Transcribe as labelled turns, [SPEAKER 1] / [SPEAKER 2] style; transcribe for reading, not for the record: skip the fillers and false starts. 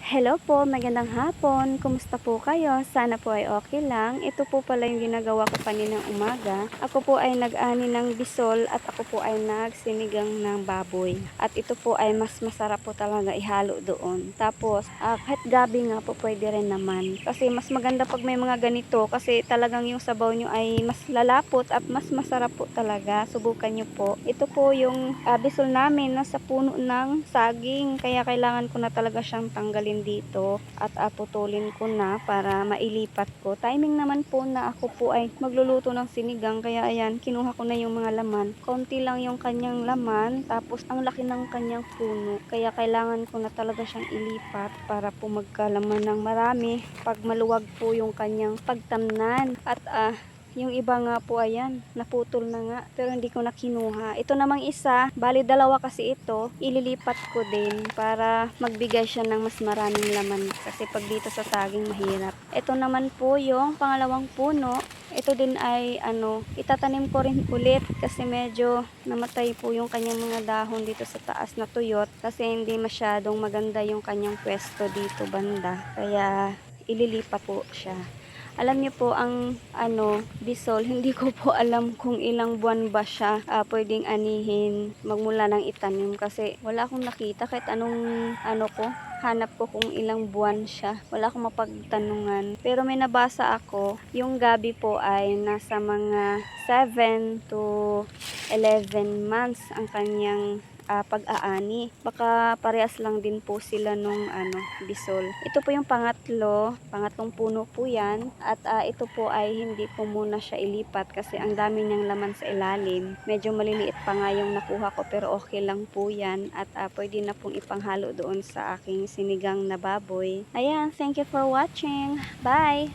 [SPEAKER 1] Hello po, magandang hapon. Kumusta po kayo? Sana po ay okay lang. Ito po pala yung ginagawa ko kaninang umaga. Ako po ay nag-ani ng bisol at ako po ay nagsinigang ng baboy. At ito po ay mas masarap po talaga ihalo doon. Tapos, kahit gabi nga po pwede rin naman. Kasi mas maganda pag may mga ganito kasi talagang yung sabaw nyo ay mas lalapot at mas masarap po talaga. Subukan nyo po. Ito po yung bisol namin nasa puno ng saging. Kaya kailangan ko na talaga siyang tanggalin dito at putulin ko na para mailipat ko. Timing naman po na ako po ay magluluto ng sinigang kaya ayan, kinuha ko na yung mga laman. Konti lang yung kanyang laman tapos ang laki ng kanyang puno. Kaya kailangan ko na talaga siyang ilipat para po magkalaman ng marami pag maluwag po yung kanyang pagtamnan. At yung iba nga po ayan, naputol na nga pero hindi ko na kinuha. Ito namang isa, bali dalawa kasi ito, ililipat ko din para magbigay siya ng mas maraming laman kasi pag dito sa saging mahirap. Ito naman po yung pangalawang puno. Ito din ay itatanim ko rin ulit kasi medyo namatay po yung kanyang mga dahon dito sa taas na tuyot kasi hindi masyadong maganda yung kanyang pwesto dito banda. Kaya ililipat po siya. Alam niyo po ang bisol, hindi ko po alam kung ilang buwan ba siya pwedeng anihin magmula ng itanim kasi wala akong nakita kahit anong hanap ko kung ilang buwan siya. Wala akong mapagtanungan. Pero may nabasa ako, yung gabi po ay nasa mga 7 to 11 months ang kanyang pag-aani. Baka parehas lang din po sila nung bisol. Ito po yung pangatlong puno po yan. At ito po ay hindi ko muna siya ilipat kasi ang dami niyang laman sa ilalim. Medyo maliliit pa nga yung nakuha ko pero okay lang po yan. At pwede na pong ipanghalo doon sa aking sinigang na baboy. Ayan, thank you for watching. Bye!